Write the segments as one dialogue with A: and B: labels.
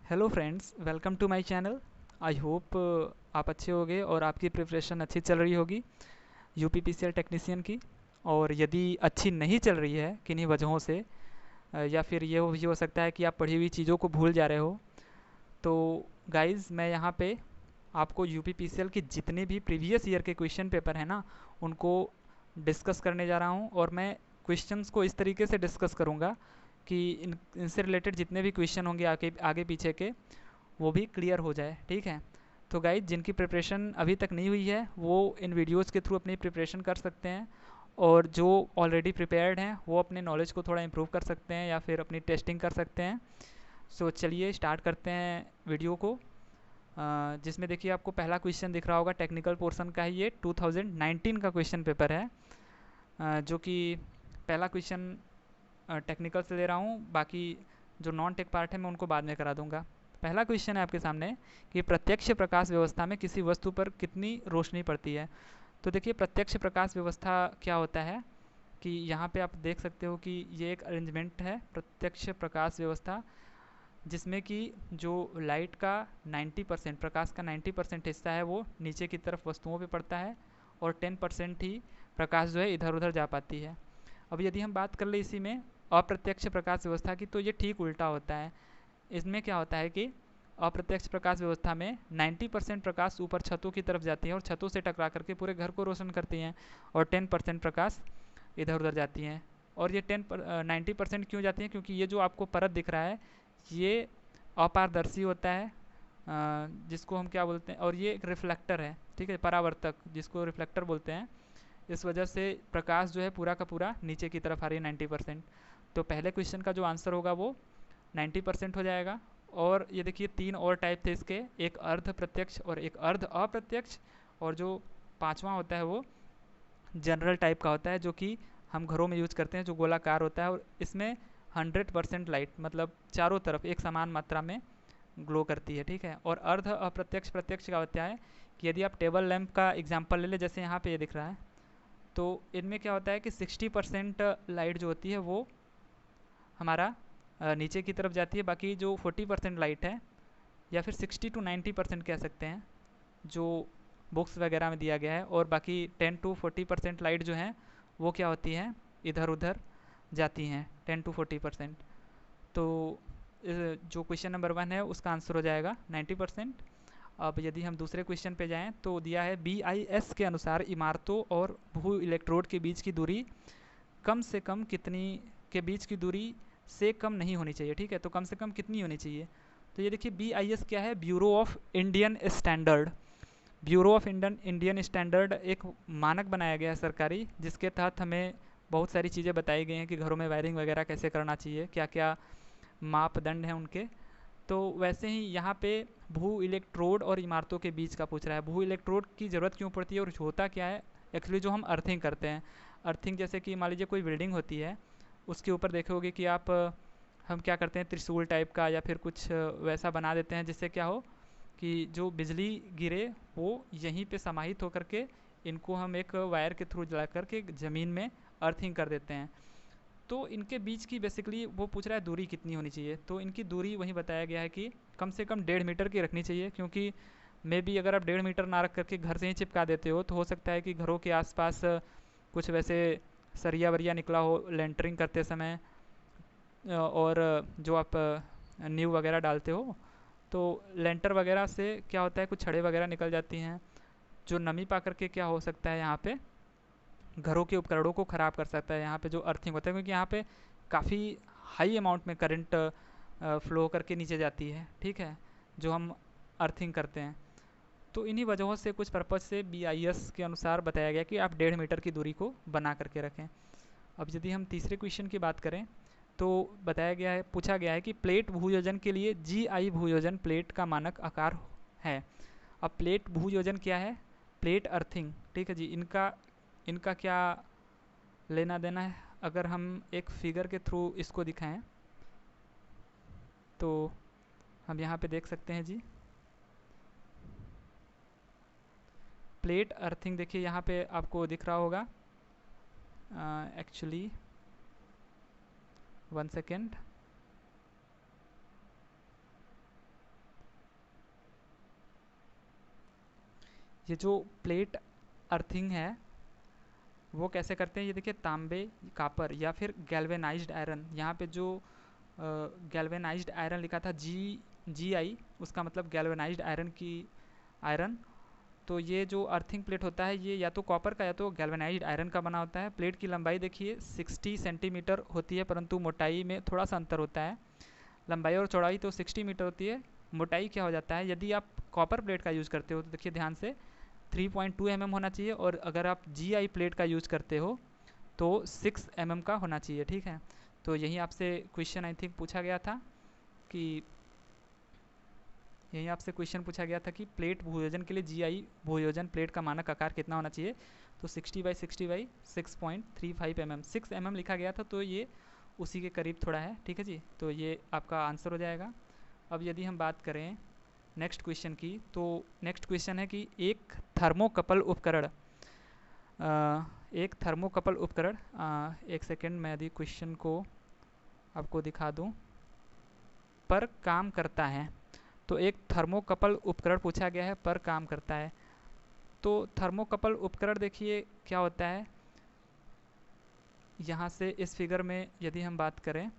A: Hello friends, welcome to my channel. I hope आप अच्छे होंगे और आपकी प्रिपरेशन अच्छी चल रही होगी यूपीपीसीएल टेक्नीशियन की। और यदि अच्छी नहीं चल रही है किन्हीं वजहों से, या फिर ये भी हो सकता है कि आप पढ़ी हुई चीज़ों को भूल जा रहे हो, तो गाइस मैं यहाँ पे आपको यूपीपीसीएल की जितने भी प्रीवियस ईयर के क्वेश्चन पेपर हैं ना, उनको डिस्कस करने जा रहा हूँ। और मैं क्वेश्चंस को इस तरीके से डिस्कस करूँगा कि इनसे रिलेटेड जितने भी क्वेश्चन होंगे आगे आगे पीछे के, वो भी क्लियर हो जाए। ठीक है, तो गाइज जिनकी प्रिपरेशन अभी तक नहीं हुई है वो इन वीडियोस के थ्रू अपनी प्रिपरेशन कर सकते हैं, और जो ऑलरेडी प्रिपेयर्ड हैं वो अपने नॉलेज को थोड़ा इम्प्रूव कर सकते हैं या फिर अपनी टेस्टिंग कर सकते हैं। सो चलिए स्टार्ट करते हैं वीडियो को, जिसमें देखिए आपको पहला क्वेश्चन दिख रहा होगा, टेक्निकल पोर्शन का ही ये 2019 का क्वेश्चन पेपर है। जो कि पहला क्वेश्चन टेक्निकल से ले रहा हूँ, बाकी जो नॉन टेक पार्ट है मैं उनको बाद में करा दूंगा। पहला क्वेश्चन है आपके सामने कि प्रत्यक्ष प्रकाश व्यवस्था में किसी वस्तु पर कितनी रोशनी पड़ती है। तो देखिए प्रत्यक्ष प्रकाश व्यवस्था क्या होता है कि यहाँ पे आप देख सकते हो कि ये एक अरेंजमेंट है, प्रत्यक्ष प्रकाश व्यवस्था, जिसमें कि जो लाइट का 90%, प्रकाश का 90% हिस्सा है वो नीचे की तरफ वस्तुओं पे पड़ता है, और 10% ही प्रकाश जो है इधर उधर जा पाती है। अब यदि हम बात कर ले इसी में अप्रत्यक्ष प्रकाश व्यवस्था की, तो ये ठीक उल्टा होता है। इसमें क्या होता है कि अप्रत्यक्ष प्रकाश व्यवस्था में 90% प्रकाश ऊपर छतों की तरफ जाती है और छतों से टकरा करके पूरे घर को रोशन करती हैं, और 10% प्रकाश इधर उधर जाती हैं। और ये 90% क्यों जाती हैं? क्योंकि ये जो आपको परत दिख रहा है ये अपारदर्शी होता है, जिसको हम क्या बोलते हैं, और ये एक रिफ्लेक्टर है, ठीक है, परावर्तक, जिसको रिफ्लेक्टर बोलते हैं। इस वजह से प्रकाश जो है पूरा का पूरा नीचे की तरफ आ रही है 90%। तो पहले क्वेश्चन का जो आंसर होगा वो 90% हो जाएगा। और ये देखिए तीन और टाइप थे इसके, एक अर्ध प्रत्यक्ष और एक अर्ध अप्रत्यक्ष, और जो पांचवा होता है वो जनरल टाइप का होता है, जो कि हम घरों में यूज करते हैं, जो गोलाकार होता है, और इसमें 100% लाइट, मतलब चारों तरफ एक समान मात्रा में ग्लो करती है। ठीक है, और अर्ध अप्रत्यक्ष प्रत्यक्ष का होता है कि यदि आप टेबल लैंप का एग्जाम्पल ले लें, जैसे यहाँ पे ये दिख रहा है, तो इनमें क्या होता है कि 60% लाइट जो होती है वो हमारा नीचे की तरफ जाती है, बाकी जो 40% लाइट है, या फिर 60 to 90% कह सकते हैं, जो बुक्स वगैरह में दिया गया है, और बाकी 10 to 40% लाइट जो है वो क्या होती है, इधर उधर जाती हैं 10 to 40%। तो जो क्वेश्चन नंबर 1 है उसका आंसर हो जाएगा 90%। अब यदि हम दूसरे क्वेश्चन पे जाएं तो दिया है BIS के अनुसार इमारतों और भू इलेक्ट्रोड के बीच की दूरी कम से कम कितनी, के बीच की दूरी से कम नहीं होनी चाहिए। ठीक है, तो कम से कम कितनी होनी चाहिए? तो ये देखिए BIS क्या है, bureau of Indian standard. Bureau of Indian standard एक मानक बनाया गया है सरकारी, जिसके तहत हमें बहुत सारी चीज़ें बताई गई हैं कि घरों में वायरिंग वगैरह कैसे करना चाहिए, क्या क्या मापदंड हैं उनके। तो वैसे ही यहाँ पे भू इलेक्ट्रोड और इमारतों के बीच का पूछ रहा है। भू इलेक्ट्रोड की ज़रूरत क्यों पड़ती है और होता क्या है? एक्चुअली जो हम अर्थिंग करते हैं, अर्थिंग जैसे कि मान लीजिए कोई बिल्डिंग होती है, उसके ऊपर देखोगे कि आप हम क्या करते हैं, त्रिशूल टाइप का या फिर कुछ वैसा बना देते हैं, जिससे क्या हो कि जो बिजली गिरे वो यहीं पे समाहित होकर के इनको हम एक वायर के थ्रू जला करके ज़मीन में अर्थिंग कर देते हैं। तो इनके बीच की बेसिकली वो पूछ रहा है दूरी कितनी होनी चाहिए, तो इनकी दूरी वहीं बताया गया है कि कम से कम 1.5 मीटर की रखनी चाहिए। क्योंकि मे बी अगर आप 1.5 मीटर ना रख करके घर से ही चिपका देते हो, तो हो सकता है कि घरों के आसपास कुछ वैसे सरिया वरिया निकला हो लेंटरिंग करते समय, और जो आप नींव वगैरह डालते हो, तो लेंटर वगैरह से क्या होता है, कुछ छड़े वगैरह निकल जाती हैं, जो नमी पा करके क्या हो सकता है यहाँ पे घरों के उपकरणों को ख़राब कर सकता है। यहाँ पे जो अर्थिंग होता है, क्योंकि यहाँ पे काफ़ी हाई अमाउंट में करंट फ्लो करके नीचे जाती है, ठीक है, जो हम अर्थिंग करते हैं। तो इन्हीं वजहों से कुछ पर्पज़ से BIS के अनुसार बताया गया कि आप 1.5 मीटर की दूरी को बना करके रखें। अब यदि हम तीसरे क्वेश्चन की बात करें, तो बताया गया है, पूछा गया है कि प्लेट भूयोजन के लिए GI भूयोजन प्लेट का मानक आकार है। अब प्लेट भूयोजन क्या है, प्लेट अर्थिंग, ठीक है जी, इनका इनका क्या लेना देना है? अगर हम एक फिगर के थ्रू इसको दिखाएं तो हम यहाँ पे देख सकते हैं जी, प्लेट अर्थिंग देखिए यहाँ पे आपको दिख रहा होगा। एक्चुअली 1 सेकेंड, ये जो प्लेट अर्थिंग है वो कैसे करते हैं, ये देखिए तांबे, कापर या फिर गैल्वेनाइज्ड आयरन। यहाँ पे जो गैल्वेनाइज्ड आयरन लिखा था GI, उसका मतलब गैल्वेनाइज्ड आयरन की आयरन। तो ये जो अर्थिंग प्लेट होता है ये या तो कॉपर का या तो गैल्वेनाइज्ड आयरन का बना होता है। प्लेट की लंबाई देखिए 60 सेंटीमीटर होती है, परंतु मोटाई में थोड़ा सा अंतर होता है। लंबाई और चौड़ाई तो 60 मीटर होती है, मोटाई क्या हो जाता है, यदि आप कॉपर प्लेट का यूज़ करते हो तो देखिए ध्यान से 3.2 mm होना चाहिए, और अगर आप GI प्लेट का यूज़ करते हो तो 6 mm का होना चाहिए। ठीक है, तो यही आपसे क्वेश्चन आई थिंक पूछा गया था कि प्लेट भूयोजन के लिए GI भूयोजन प्लेट का मानक आकार कितना होना चाहिए। तो 60/60/6.35 mm, 6 mm लिखा गया था, तो ये उसी के करीब थोड़ा है। ठीक है जी, तो ये आपका आंसर हो जाएगा। अब यदि हम बात करें नेक्स्ट क्वेश्चन की, तो नेक्स्ट क्वेश्चन है कि एक थर्मोकपल उपकरण एक सेकेंड मैं यदि क्वेश्चन को आपको दिखा दूं, पर काम करता है। तो एक थर्मोकपल उपकरण पूछा गया है, पर काम करता है। तो थर्मोकपल उपकरण देखिए क्या होता है, यहाँ से इस फिगर में यदि हम बात करें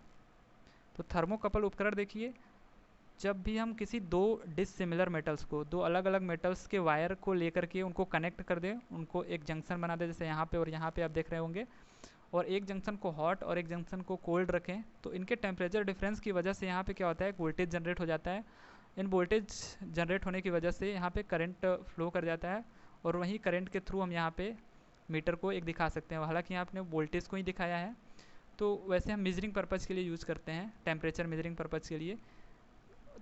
A: तो थर्मोकपल उपकरण देखिए, जब भी हम किसी दो डिसिमिलर मेटल्स को, दो अलग अलग मेटल्स के वायर को लेकर के उनको कनेक्ट कर दें, उनको एक जंक्शन बना दें, जैसे यहाँ पे और यहाँ पे आप देख रहे होंगे, और एक जंक्शन को हॉट और एक जंक्शन को कोल्ड रखें, तो इनके टेम्परेचर डिफरेंस की वजह से यहाँ पे क्या होता है, वोल्टेज जनरेट हो जाता है। इन वोल्टेज जनरेट होने की वजह से यहाँ पे करंट फ्लो कर जाता है, और वहीं करंट के थ्रू हम यहाँ पे मीटर को एक दिखा सकते हैं। हालांकि यहाँ आपने वोल्टेज को ही दिखाया है, तो वैसे हम मेजरिंग पर्पज़ के लिए यूज़ करते हैं, टेम्परेचर मेजरिंग पर्पज़ के लिए।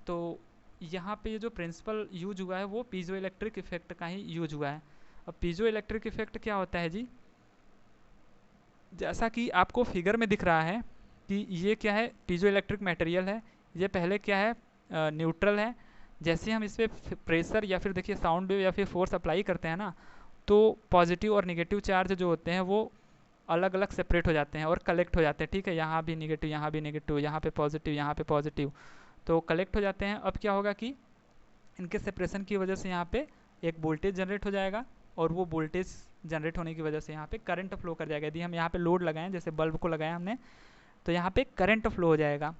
A: तो यहाँ पे ये जो प्रिंसिपल यूज हुआ है वो पीजो इलेक्ट्रिक इफेक्ट का ही यूज हुआ है। अब पीजो इलेक्ट्रिक इफेक्ट क्या होता है जी, जैसा कि आपको फिगर में दिख रहा है कि ये क्या है, पीजो इलेक्ट्रिक मटेरियल है। ये पहले क्या है, न्यूट्रल है। जैसे हम इस पर प्रेशर या फिर देखिए साउंड वेव या फिर फोर्स अप्लाई करते हैं ना, तो पॉजिटिव और निगेटिव चार्ज जो होते हैं वो अलग अलग सेपरेट हो जाते हैं और कलेक्ट हो जाते हैं। ठीक है, यहाँ भी निगेटिव, यहाँ भी निगेटिव, यहाँ पे पॉजिटिव, यहाँ पे पॉजिटिव, तो कलेक्ट हो जाते हैं। अब क्या होगा कि इनके सेपरेशन की वजह से यहाँ पे एक वोल्टेज जनरेट हो जाएगा, और वो वोल्टेज जनरेट होने की वजह से यहाँ पे करंट फ्लो कर जाएगा। यदि हम यहाँ पे लोड लगाएं, जैसे बल्ब को लगाया हमने, तो यहाँ पे करंट फ्लो हो जाएगा।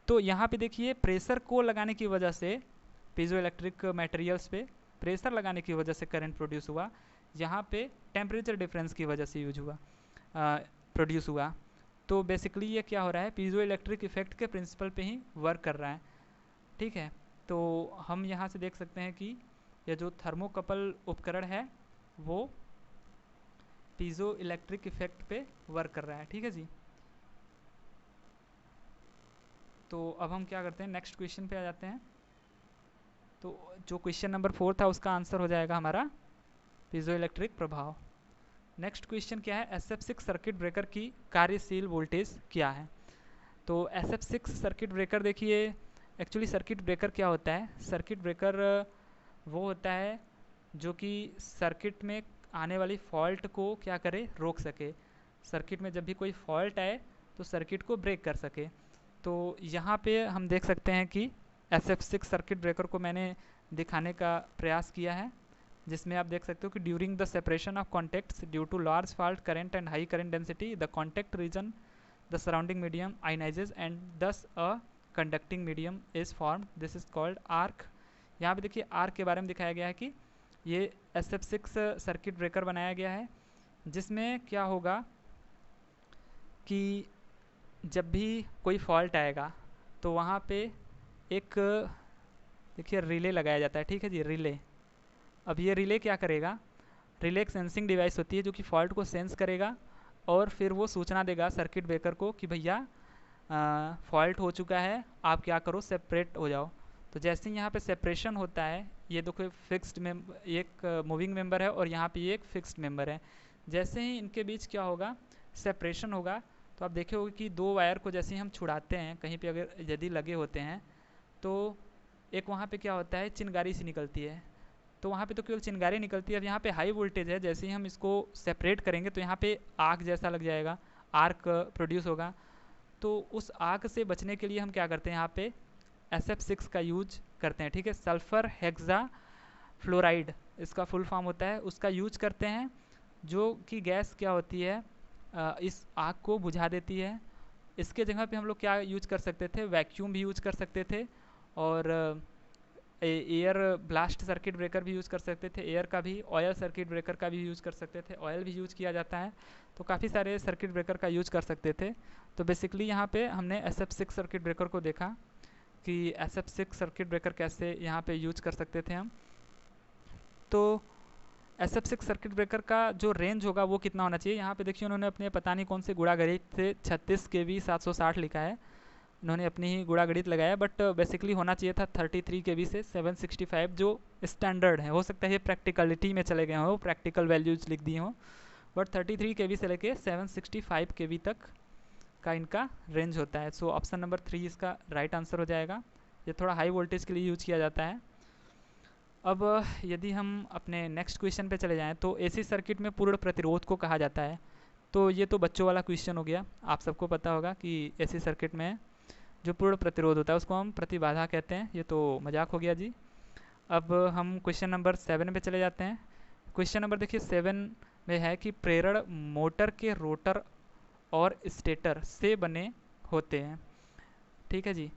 A: तो यहाँ पे देखिए प्रेशर को लगाने की वजह से, पीजो इलेक्ट्रिक मटेरियल्स पे प्रेशर लगाने की वजह से करंट प्रोड्यूस हुआ। यहाँ पे टेम्परेचर डिफरेंस की वजह से प्रोड्यूस हुआ। तो बेसिकली ये क्या हो रहा है, पीजो इलेक्ट्रिक इफेक्ट के प्रिंसिपल पे ही वर्क कर रहा है। ठीक है, तो हम यहाँ से देख सकते हैं कि ये जो थर्मोकपल उपकरण है वो पीजो इलेक्ट्रिक इफेक्ट पे वर्क कर रहा है। ठीक है जी, तो अब हम क्या करते हैं, नेक्स्ट क्वेश्चन पे आ जाते हैं। तो जो क्वेश्चन नंबर 4 था उसका आंसर हो जाएगा हमारा पीजो इलेक्ट्रिक प्रभाव। नेक्स्ट क्वेश्चन क्या है, SF6 सर्किट ब्रेकर की कार्यशील वोल्टेज क्या है। तो SF6 सर्किट ब्रेकर देखिए, एक्चुअली सर्किट ब्रेकर क्या होता है, सर्किट ब्रेकर वो होता है जो कि सर्किट में आने वाली फॉल्ट को क्या करे, रोक सके। सर्किट में जब भी कोई फॉल्ट आए तो सर्किट को ब्रेक कर सके। तो यहाँ पे हम देख सकते हैं कि SF6 सर्किट ब्रेकर को मैंने दिखाने का प्रयास किया है, जिसमें आप देख सकते हो कि during the separation of contacts due to large fault current and high current density the contact region the surrounding medium ionizes and thus a conducting medium is formed, this is called arc. यहाँ पे देखिए arc के बारे में दिखाया गया है कि ये SF6 सर्किट ब्रेकर बनाया गया है, जिसमें क्या होगा कि जब भी कोई फॉल्ट आएगा तो वहाँ पे एक देखिए रिले लगाया जाता है। ठीक है जी, रिले। अब ये रिले क्या करेगा, रिले एक सेंसिंग डिवाइस होती है जो कि फॉल्ट को सेंस करेगा और फिर वो सूचना देगा सर्किट ब्रेकर को कि भैया फॉल्ट हो चुका है, आप क्या करो, सेपरेट हो जाओ। तो जैसे ही यहाँ पे सेपरेशन होता है, ये देखो फिक्स्ड एक मूविंग मेंबर है और यहाँ पे ये एक फिक्स्ड मेंबर है। जैसे ही इनके बीच क्या होगा, सेपरेशन होगा, तो आप देखे होगे कि दो वायर को जैसे ही हम छुड़ाते हैं कहीं पे, अगर यदि लगे होते हैं तो एक वहाँ पे क्या होता है, चिंगारी सी निकलती है। तो वहाँ पे तो केवल चिंगारी निकलती है। अब यहाँ पे हाई वोल्टेज है, जैसे ही हम इसको सेपरेट करेंगे तो यहाँ पे आग जैसा लग जाएगा, आर्क प्रोड्यूस होगा। तो उस आग से बचने के लिए हम क्या करते हैं, यहाँ पे SF6 का यूज करते हैं। ठीक है, सल्फर हेक्सा फ्लोराइड इसका फुल फॉर्म होता है, उसका यूज करते हैं, जो कि गैस क्या होती है, इस आग को बुझा देती है। इसके जगह पे हम लोग क्या यूज कर सकते थे, वैक्यूम भी यूज कर सकते थे, और एयर ब्लास्ट सर्किट ब्रेकर भी यूज़ कर सकते थे, एयर का भी, ऑयल सर्किट ब्रेकर का भी यूज़ कर सकते थे, ऑयल भी यूज़ किया जाता है, तो काफ़ी सारे सर्किट ब्रेकर का यूज़ कर सकते थे। तो बेसिकली यहाँ पे हमने SF6 सर्किट ब्रेकर को देखा कि SF6 सर्किट ब्रेकर कैसे यहाँ पे यूज कर सकते थे हम। तो SF6 सर्किट ब्रेकर का जो रेंज होगा वो कितना होना चाहिए, यहाँ पे देखिए उन्होंने अपने पता नहीं कौन से गुणा गणित से 36 kV 760 लिखा है, उन्होंने अपनी ही गुणा गणित लगाया, बट बेसिकली होना चाहिए था 33 kV से 765 जो स्टैंडर्ड है। हो सकता है ये प्रैक्टिकलिटी में चले गए हों, प्रैक्टिकल वैल्यूज लिख दिए हों, बट 33 kV से लेके 765 kV तक का इनका रेंज होता है। सो ऑप्शन नंबर 3 इसका राइट आंसर हो जाएगा। ये थोड़ा हाई वोल्टेज के लिए यूज किया जाता है। अब यदि हम अपने नेक्स्ट क्वेश्चन पे चले जाएं तो AC सर्किट में पूर्ण प्रतिरोध को कहा जाता है। तो ये तो बच्चों वाला क्वेश्चन हो गया, आप सबको पता होगा कि AC सर्किट में जो पूर्ण प्रतिरोध होता है उसको हम प्रतिबाधा कहते हैं, ये तो मजाक हो गया जी। अब हम क्वेश्चन नंबर 7 पे चले जाते हैं। क्वेश्चन नंबर देखिए 7 में है कि प्रेरण मोटर के रोटर और स्टेटर से बने होते हैं, ठीक है जी।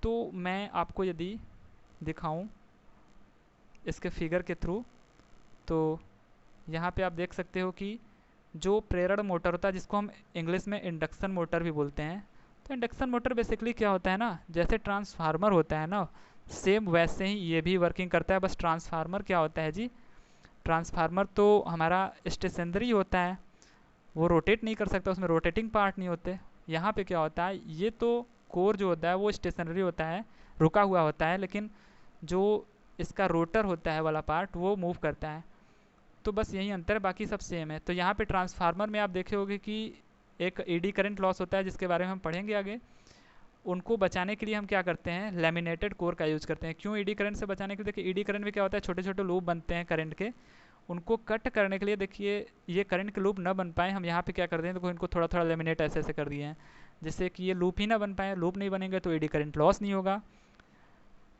A: तो मैं आपको यदि दिखाऊं इसके फिगर के थ्रू, तो यहाँ पे आप देख सकते हो कि जो प्रेरण मोटर होता है जिसको हम इंग्लिश में इंडक्शन मोटर भी बोलते हैं, तो इंडक्शन मोटर बेसिकली क्या होता है ना, जैसे ट्रांसफार्मर होता है ना, सेम वैसे ही ये भी वर्किंग करता है। बस ट्रांसफार्मर क्या होता है जी, ट्रांसफार्मर तो हमारा स्टेशनरी होता है, वो रोटेट नहीं कर सकता, उसमें रोटेटिंग पार्ट नहीं होते। यहाँ पे क्या होता है, ये तो कोर जो होता है वो स्टेशनरी होता है, रुका हुआ होता है, लेकिन जो इसका रोटर होता है वाला पार्ट वो मूव करता है। तो बस यही अंतर है, बाकी सब सेम है। तो यहाँ पे ट्रांसफार्मर में आप देखे होंगे कि एक एडी करंट लॉस होता है, जिसके बारे में हम पढ़ेंगे आगे। उनको बचाने के लिए हम क्या करते हैं, लैमिनेटेड कोर का यूज़ करते हैं। क्यों एडी करंट से बचाने के लिए, देखिए एडी करंट में क्या होता है, छोटे छोटे लूप बनते हैं करंट के, उनको कट करने के लिए देखिए ये करंट के लूप ना बन पाए, हम यहाँ पे क्या करते हैं, देखो इनको थोड़ा थोड़ा लेमिनेट ऐसे ऐसे कर दिए हैं, जिससे कि ये लूप ही ना बन पाए। लूप नहीं बनेंगे तो एडी करंट लॉस नहीं होगा।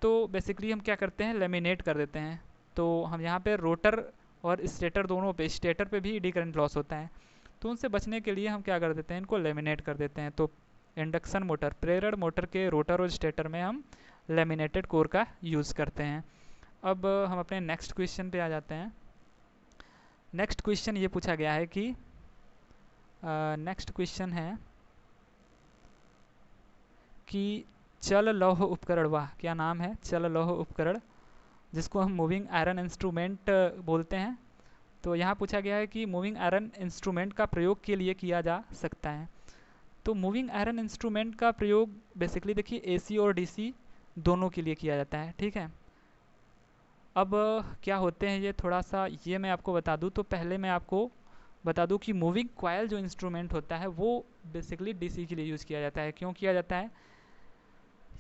A: तो बेसिकली हम क्या करते हैं, लेमिनेट कर देते हैं। तो हम यहाँ पे रोटर और स्टेटर दोनों पे, स्टेटर पे भी एडी करंट लॉस होता है, तो उनसे बचने के लिए हम क्या कर देते हैं, इनको लेमिनेट कर देते हैं। तो इंडक्शन मोटर, प्रेरण मोटर के रोटर और स्टेटर में हम लेमिनेटेड कोर का यूज़ करते हैं। अब हम अपने नेक्स्ट क्वेश्चन पे आ जाते हैं। नेक्स्ट क्वेश्चन ये पूछा गया है कि नेक्स्ट क्वेश्चन है कि चल लौह उपकरण, वाह क्या नाम है, चल लौह उपकरण, जिसको हम मूविंग आयरन इंस्ट्रूमेंट बोलते हैं। तो यहाँ पूछा गया है कि मूविंग आयरन इंस्ट्रूमेंट का प्रयोग के लिए किया जा सकता है। तो मूविंग आयरन इंस्ट्रूमेंट का प्रयोग बेसिकली देखिए AC और DC दोनों के लिए किया जाता है, ठीक है। अब क्या होते हैं ये, थोड़ा सा ये मैं आपको बता दूं। तो पहले मैं आपको बता दूं कि मूविंग कॉयल जो इंस्ट्रूमेंट होता है वो बेसिकली DC के लिए यूज़ किया जाता है। क्यों किया जाता है,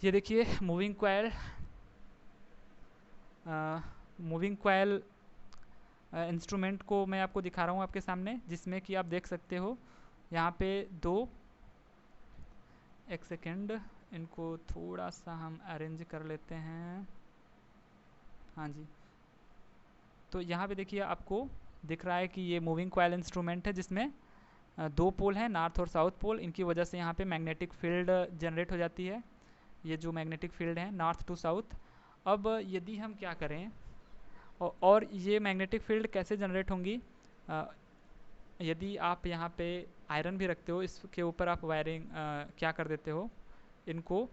A: ये देखिए मूविंग कॉयल इंस्ट्रूमेंट को मैं आपको दिखा रहा हूँ आपके सामने, जिसमें कि आप देख सकते हो यहाँ पे एक सेकेंड, इनको थोड़ा सा हम अरेंज कर लेते हैं। हाँ जी, तो यहाँ पे देखिए आपको दिख रहा है कि ये मूविंग कॉयल इंस्ट्रूमेंट है, जिसमें 2 पोल हैं, नॉर्थ और साउथ पोल। इनकी वजह से यहाँ पे मैग्नेटिक फील्ड जनरेट हो जाती है, ये जो मैग्नेटिक फील्ड है नॉर्थ टू साउथ। अब यदि हम क्या करें, और ये मैग्नेटिक फील्ड कैसे जनरेट होंगी, यदि आप यहाँ पे आयरन भी रखते हो, इसके ऊपर आप वायरिंग क्या कर देते हो, इनको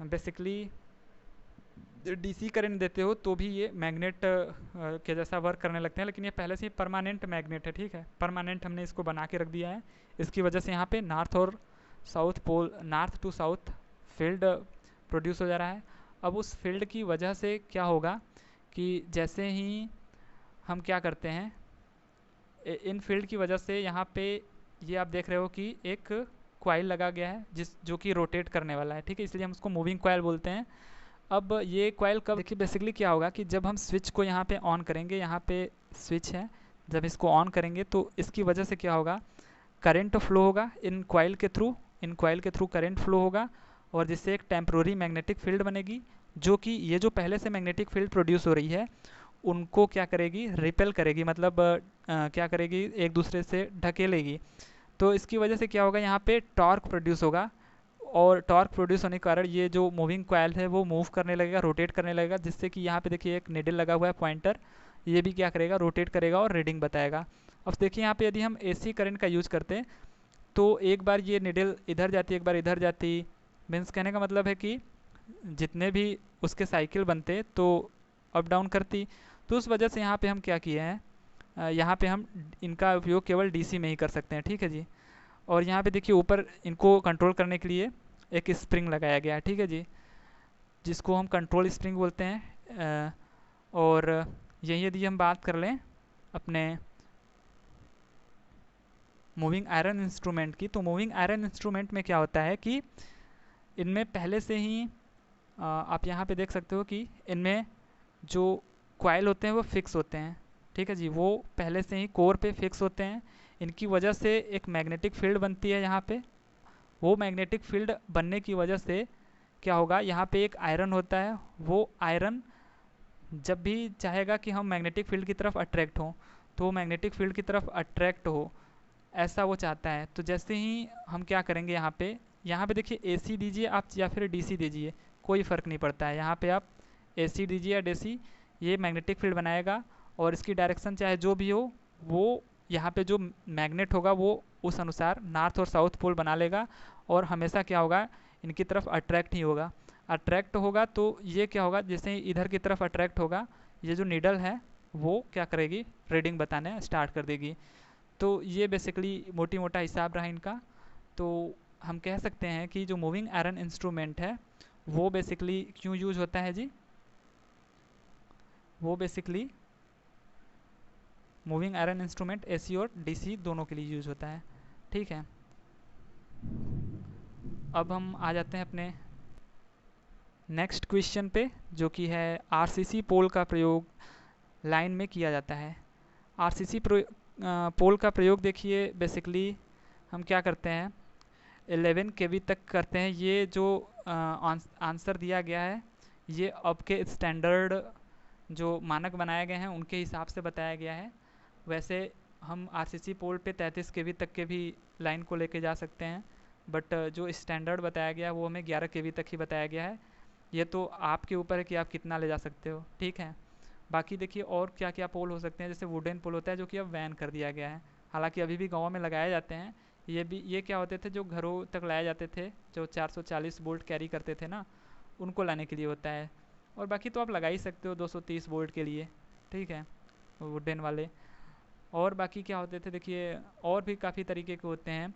A: बेसिकली DC करंट देते हो, तो भी ये मैग्नेट के जैसा वर्क करने लगते हैं। लेकिन ये पहले से ही परमानेंट मैग्नेट है, ठीक है, परमानेंट हमने इसको बना के रख दिया है। इसकी वजह से यहाँ पे नॉर्थ और south pole, north to south field produce हो जा रहा है। अब उस फील्ड की वजह से क्या होगा कि जैसे ही हम क्या करते हैं, इन फील्ड की वजह से यहाँ पे ये आप देख रहे हो कि एक कॉइल लगा गया है जो कि रोटेट करने वाला है, ठीक है, इसलिए हम उसको मूविंग कॉइल बोलते हैं। अब ये कॉइल कब, देखिए बेसिकली क्या होगा कि जब हम स्विच को यहाँ पे ऑन करेंगे, यहाँ पे स्विच है, जब इसको ऑन करेंगे तो इसकी वजह से क्या होगा, करंट फ्लो होगा इन कॉइल के थ्रू करंट फ्लो होगा, और जिससे एक टेम्प्रोरी मैग्नेटिक फील्ड बनेगी, जो कि ये जो पहले से मैग्नेटिक फील्ड प्रोड्यूस हो रही है उनको क्या करेगी, रिपेल करेगी, मतलब क्या करेगी, एक दूसरे से ढकेलेगी। तो इसकी वजह से क्या होगा, यहाँ पे टॉर्क प्रोड्यूस होगा, और टॉर्क प्रोड्यूस होने के कारण ये जो मूविंग कॉइल है वो मूव करने लगेगा, रोटेट करने लगेगा, जिससे कि यहाँ पे देखिए एक निडल लगा हुआ है पॉइंटर, ये भी क्या करेगा, रोटेट करेगा और रीडिंग बताएगा। अब देखिए यहाँ पे यदि हम एसी करंट का यूज़ करते हैं तो एक बार ये निडल इधर जाती, एक बार इधर जाती, मीन्स कहने का मतलब है कि जितने भी उसके साइकिल बनते तो अप डाउन करती। तो उस वजह से यहाँ पे हम क्या किए हैं, यहाँ पे हम इनका उपयोग केवल डीसी में ही कर सकते हैं, ठीक है जी। और यहाँ पे देखिए ऊपर इनको कंट्रोल करने के लिए एक स्प्रिंग लगाया गया है, ठीक है जी, जिसको हम कंट्रोल स्प्रिंग बोलते हैं। और यही यदि हम बात कर लें अपने मूविंग आयरन इंस्ट्रूमेंट की, तो मूविंग आयरन इंस्ट्रूमेंट में क्या होता है कि इनमें पहले से ही आप यहाँ पे देख सकते हो कि इनमें जो कॉइल होते हैं वो फिक्स होते हैं, ठीक है जी, वो पहले से ही कोर पे फिक्स होते हैं। इनकी वजह से एक मैग्नेटिक फील्ड बनती है यहाँ पे, वो मैग्नेटिक फील्ड बनने की वजह से क्या होगा, यहाँ पे एक आयरन होता है, वो आयरन जब भी चाहेगा कि हम मैग्नेटिक फील्ड की तरफ अट्रैक्ट हों, तो वो मैग्नेटिक फील्ड की तरफ अट्रैक्ट हो, ऐसा वो चाहता है। तो जैसे ही हम क्या करेंगे, यहाँ पे देखिए एसी दीजिए आप या फिर डीसी दीजिए, कोई फ़र्क नहीं पड़ता है। यहाँ पे आप एसी दीजिए या डीसी, ये मैग्नेटिक फील्ड बनाएगा, और इसकी डायरेक्शन चाहे जो भी हो, वो यहाँ पे जो मैग्नेट होगा वो उस अनुसार नॉर्थ और साउथ पोल बना लेगा, और हमेशा क्या होगा, इनकी तरफ अट्रैक्ट ही होगा। अट्रैक्ट होगा तो ये क्या होगा, जैसे ही इधर की तरफ अट्रैक्ट होगा, ये जो नीडल है वो क्या करेगी, रीडिंग बताने स्टार्ट कर देगी। तो ये बेसिकली मोटी मोटा हिसाब रहा इनका। तो हम कह सकते हैं कि जो मूविंग आयरन इंस्ट्रूमेंट है वो बेसिकली क्यों यूज होता है जी, वो basically moving iron instrument AC और डीसी दोनों के लिए यूज होता है, ठीक है। अब हम आ जाते हैं अपने नेक्स्ट क्वेश्चन पे, जो कि है आरसीसी पोल का प्रयोग लाइन में किया जाता है। आरसीसी पोल का प्रयोग देखिए बेसिकली हम क्या करते हैं, 11 केवी तक करते हैं। ये जो आंसर दिया गया है ये अब के स्टैंडर्ड जो मानक बनाए गए हैं उनके हिसाब से बताया गया है। वैसे हम आरसीसी पोल पे 33 केवी तक के भी लाइन को लेके जा सकते हैं, बट जो स्टैंडर्ड बताया गया है वो हमें 11 केवी तक ही बताया गया है। ये तो आपके ऊपर है कि आप कितना ले जा सकते हो, ठीक है। बाकी देखिए और क्या क्या पोल हो सकते हैं, जैसे वुडन पोल होता है जो कि अब बैन कर दिया गया है, हालांकि अभी भी गाँव में लगाए जाते हैं। ये क्या होते थे, जो घरों तक लाए जाते थे, जो 440 वोल्ट कैरी करते थे ना, उनको लाने के लिए होता है। और बाकी तो आप लगा ही सकते हो 230 वोल्ट के लिए, ठीक है, वुडन वाले। और बाकी क्या होते थे देखिए, और भी काफ़ी तरीके के होते हैं,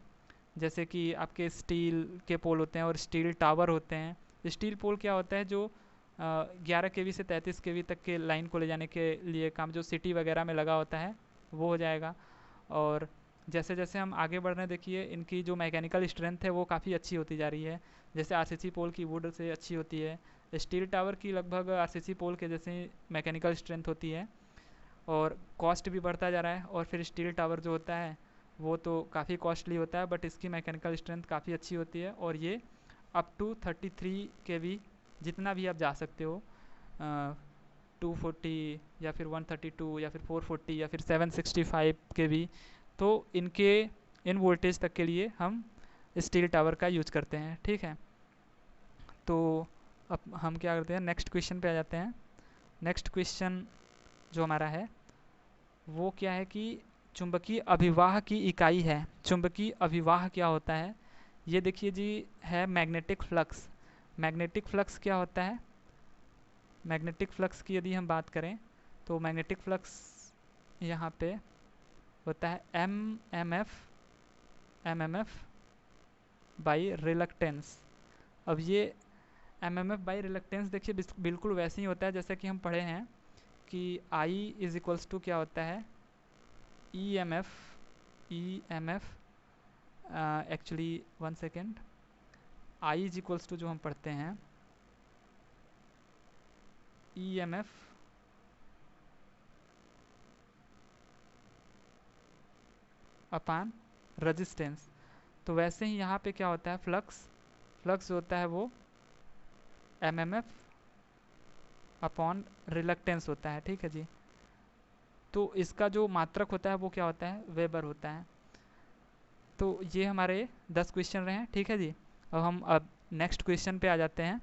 A: जैसे कि आपके स्टील के पोल होते हैं और स्टील टावर होते हैं। स्टील पोल क्या होता है, जो 11 केवी से 33 केवी तक के लाइन को ले जाने के लिए काम जो सिटी वगैरह में लगा होता है वो हो जाएगा। और जैसे जैसे हम आगे बढ़ रहे हैं देखिए इनकी जो मैकेनिकल स्ट्रेंथ है वो काफ़ी अच्छी होती जा रही है। जैसे आरसीसी पोल की वुड से अच्छी होती है, स्टील टावर की लगभग आरसीसी पोल के जैसे मैकेनिकल स्ट्रेंथ होती है, और कॉस्ट भी बढ़ता जा रहा है। और फिर स्टील टावर जो होता है वो तो काफ़ी कॉस्टली होता है, बट इसकी मैकेनिकल स्ट्रेंथ काफ़ी अच्छी होती है, और ये अप टू 33 केवी जितना भी आप जा सकते हो, 240 या फिर 132 या फिर 440 या फिर 765 केवी, तो इन वोल्टेज तक के लिए हम स्टील टावर का यूज करते हैं, ठीक है। तो अब हम क्या करते हैं, नेक्स्ट क्वेश्चन पे आ जाते हैं। नेक्स्ट क्वेश्चन जो हमारा है वो क्या है कि चुंबकीय अभिवाह की इकाई है। चुंबकीय अभिवाह क्या होता है, ये देखिए जी है मैग्नेटिक फ्लक्स। मैग्नेटिक फ्लक्स क्या होता है, मैग्नेटिक फ्लक्स की यदि हम बात करें तो मैग्नेटिक फ्लक्स यहाँ पे होता है M M F by reluctance. अब ये M M F by reluctance देखिए बिल्कुल वैसे ही होता है जैसे कि हम पढ़े हैं कि आई इज इक्वल्स टू क्या होता है, E M F actually 1 second, I is equals to जो हम पढ़ते हैं E M F upon resistance. तो वैसे ही यहाँ पे क्या होता है, फ्लक्स होता है वो M M F upon reluctance होता है, ठीक है जी। तो इसका जो मात्रक होता है वो क्या होता है, वेबर होता है। तो ये हमारे 10 क्वेश्चन रहे हैं, ठीक है जी। अब हम नेक्स्ट क्वेश्चन पे आ जाते हैं।